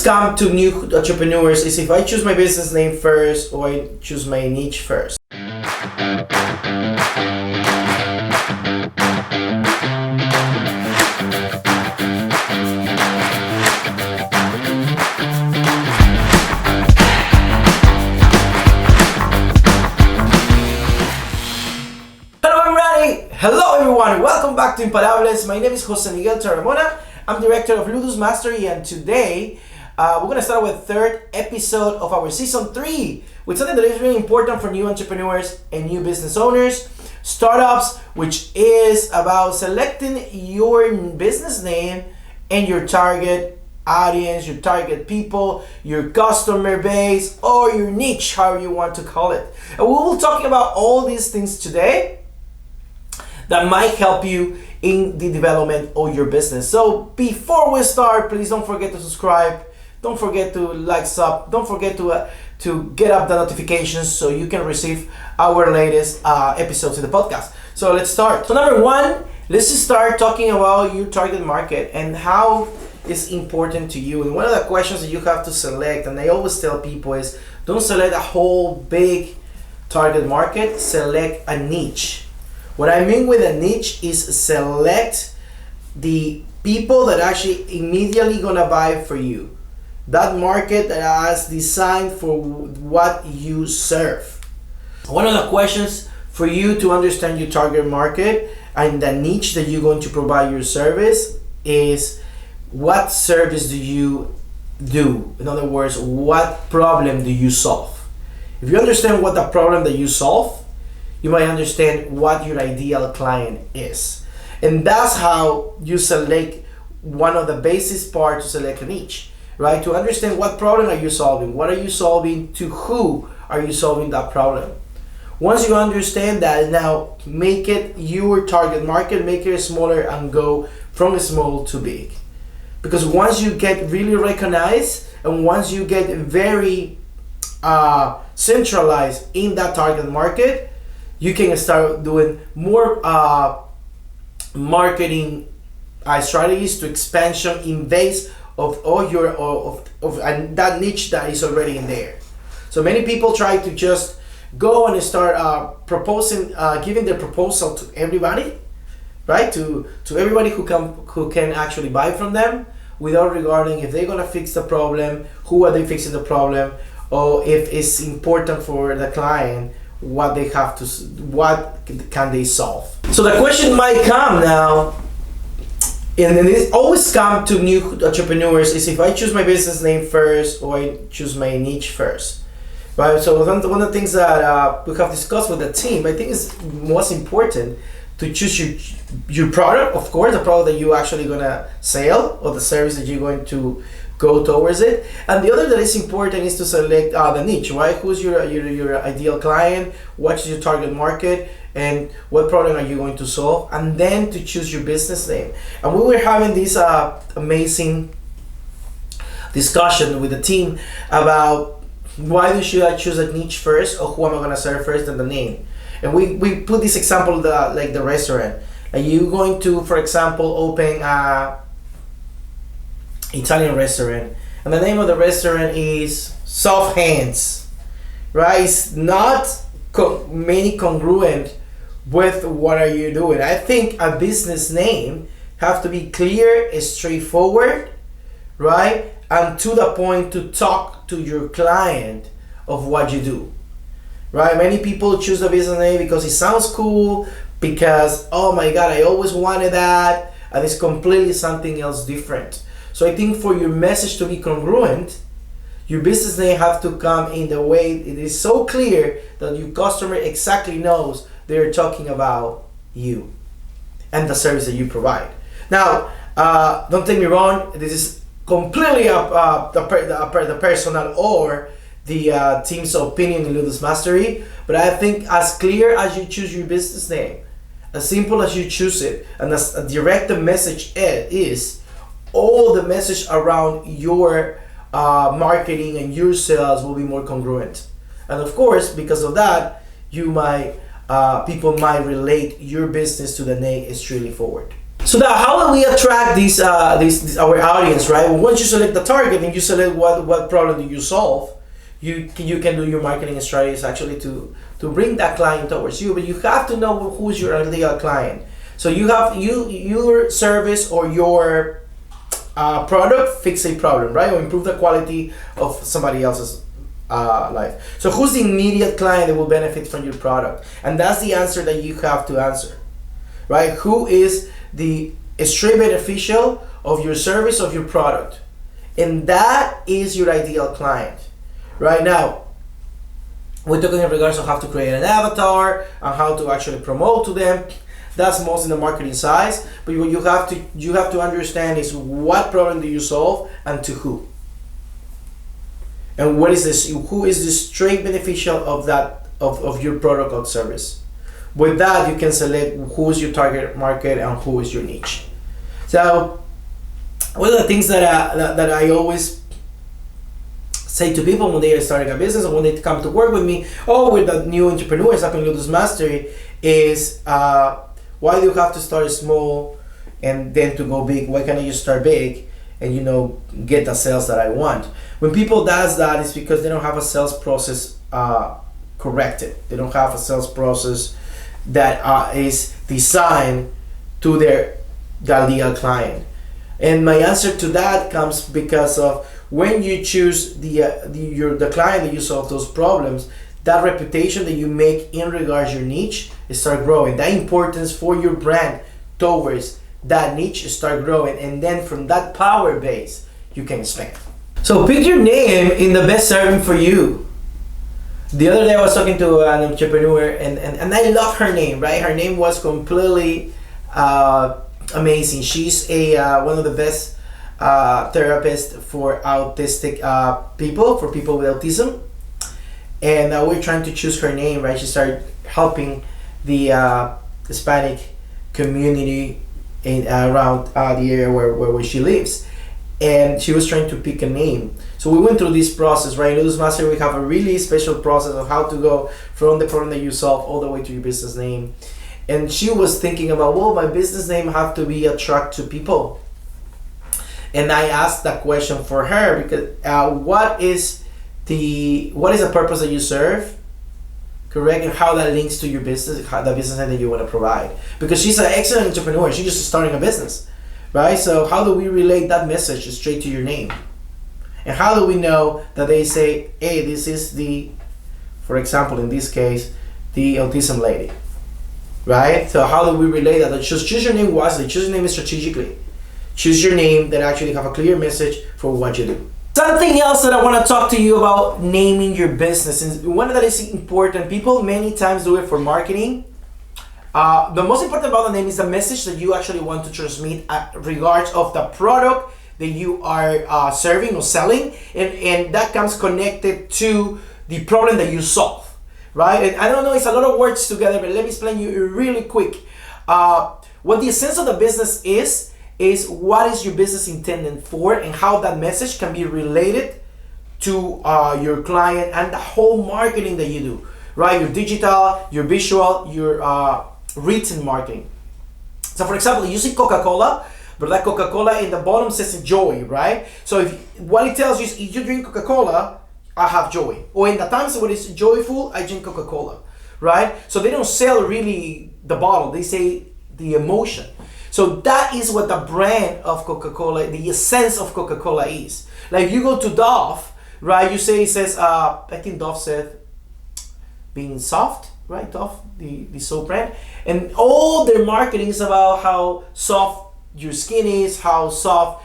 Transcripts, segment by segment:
come to new entrepreneurs is if I choose my business name first or I choose my niche first. Hello everyone, welcome back to Imparables. My name is Jose Miguel Taramona. I'm director of Ludus Mastery, and today we're going to start with the third episode of our season 3 with something that is really important for new entrepreneurs and new business owners, startups, which is about selecting your business name and your target audience, your target people, your customer base, or your niche, however you want to call it. And we will be talking about all these things today that might help you in the development of your business. So before we start, please don't forget to subscribe, don't forget to like sub, don't forget to get up the notifications so you can receive our latest episodes of the podcast. So let's start. So number one, let's just start talking about your target market and how it's important to you. And one of the questions that you have to select, and I always tell people, is don't select a whole big target market, select a niche. What I mean with a niche is select the people that actually immediately gonna buy for you. That market that is designed for what you serve. One of the questions for you to understand your target market and the niche that you're going to provide your service is, what service do you do? In other words, what problem do you solve? If you understand what the problem that you solve, you might understand what your ideal client is. And that's how you select one of the basis parts to select a niche, right? To understand what problem are you solving, what are you solving, to who are you solving that problem. Once you understand that, now make it your target market, make it smaller and go from small to big. Because once you get really recognized and once you get very centralized in that target market, you can start doing more marketing strategies to expansion in base of all your of that niche that is already in there. So many people try to just go and start proposing, giving their proposal to everybody, right? To everybody who can actually buy from them, without regarding if they're gonna fix the problem, who are they fixing the problem, or if it's important for the client, what they have to, what can they solve. So the question might come now, and it always come to new entrepreneurs, is if I choose my business name first or I choose my niche first, right? So one of the things that we have discussed with the team, I think is most important to choose your product, of course, the product that you're actually gonna sell or the service that you're going to go towards it. And the other that is important is to select the niche, right? Who's your ideal client, what's your target market, and what problem are you going to solve, and then to choose your business name. And we were having this amazing discussion with the team about why should I choose a niche first, or who am I gonna serve first, and the name. And we put this example, like the restaurant. Like you're going to, for example, open a Italian restaurant, and the name of the restaurant is Soft Hands, right? It's not many congruent with what are you doing. I think a business name have to be clear, straightforward, right, and to the point to talk to your client of what you do, right? Many people choose the business name because it sounds cool, because, oh my God, I always wanted that, and it's completely something else different. So I think for your message to be congruent, your business name have to come in the way it is so clear that your customer exactly knows they're talking about you and the service that you provide. Now, don't take me wrong, this is completely the personal or the team's opinion in Ludus Mastery, but I think as clear as you choose your business name, as simple as you choose it, and as direct the message is, all the message around your marketing and your sales will be more congruent. And of course, because of that, you might people might relate your business to the name extremely forward. So now, how do we attract these our audience, right? Well, once you select the target and you select what problem do you solve, you can do your marketing strategies actually to bring that client towards you. But you have to know who's your ideal client. So you have your service or your product fix a problem, right? Or improve the quality of somebody else's life. So who's the immediate client that will benefit from your product? And that's the answer that you have to answer, right? Who is the straight beneficial of your service, of your product? And that is your ideal client. Right now, we're talking in regards to how to create an avatar and how to actually promote to them. That's most in the marketing side. But what you have to understand is what problem do you solve and to who. And what is this? Who is the straight beneficial of that of your product or service? With that, you can select who is your target market and who is your niche. So, one of the things that I always say to people when they are starting a business or when they come to work with me or with the new entrepreneurs up in Ludus Mastery is why do you have to start small and then to go big? Why can't I just start big and get the sales that I want? When people does that, it's because they don't have a sales process corrected. They don't have a sales process that is designed to their ideal client. And my answer to that comes because of when you choose the client that you solve those problems, that reputation that you make in regards your niche start growing. That importance for your brand towards that niche start growing, and then from that power base you can expand. So pick your name in the best serving for you. The other day I was talking to an entrepreneur and I love her name, right? Her name was completely amazing. She's one of the best therapists for autistic people, for people with autism. And we're trying to choose her name, right? She started helping the Hispanic community around the area where she lives. And she was trying to pick a name. So we went through this process, right? In Ludus Master, we have a really special process of how to go from the problem that you solve all the way to your business name. And she was thinking about, well, my business name have to be attract to people. And I asked that question for her because what is the purpose that you serve, correct, and how that links to your business, the business that you want to provide. Because she's an excellent entrepreneur. She's just starting a business, right? So how do we relate that message straight to your name? And how do we know that they say, hey, this is for example, in this case, the autism lady, right? So how do we relate that? Just choose your name wisely. Choose your name strategically. Choose your name that actually have a clear message for what you do. Something else that I want to talk to you about naming your business, and one that is important. People many times do it for marketing. The most important about the name is the message that you actually want to transmit regards of the product that you are serving or selling, and that comes connected to the problem that you solve, right? And I don't know, it's a lot of words together, but let me explain you really quick. What the essence of the business is what is your business intended for, and how that message can be related to your client and the whole marketing that you do, right? Your digital, your visual, your written marketing. So for example, you see Coca-Cola, but that Coca-Cola in the bottom says joy, right? So what it tells you is, if you drink Coca-Cola, I have joy. Or in the times when it's joyful, I drink Coca-Cola, right? So they don't sell really the bottle, they say the emotion. So that is what the brand of Coca-Cola, the essence of Coca-Cola is. Like you go to Dove, right? You say, it says, I think Dove said being soft, right? Dove, the soap brand. And all their marketing is about how soft your skin is, how soft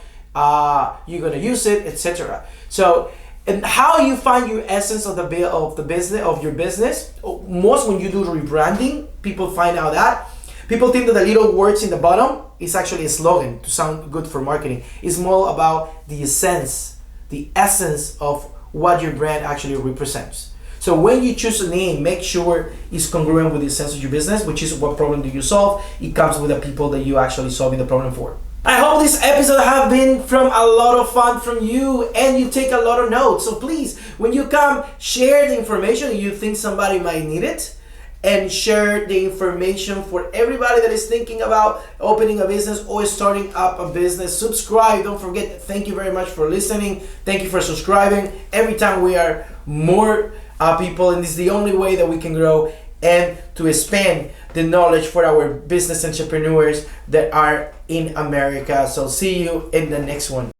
you're gonna use it, etc. So, and how you find your essence of the business of your business. Most when you do rebranding, people find out that people think that the little words in the bottom is actually a slogan to sound good for marketing. It's more about the essence of what your brand actually represents. So when you choose a name, make sure it's congruent with the essence of your business, which is what problem do you solve. It comes with the people that you actually solving the problem for. I hope this episode have been from a lot of fun from you and you take a lot of notes. So please, when you come, share the information you think somebody might need it. and share the information for everybody that is thinking about opening a business or starting up a business. Subscribe, don't forget. Thank you very much for listening. Thank you for subscribing. Every time we are more people, and this is the only way that we can grow and to expand the knowledge for our business entrepreneurs that are in America. So see you in the next one.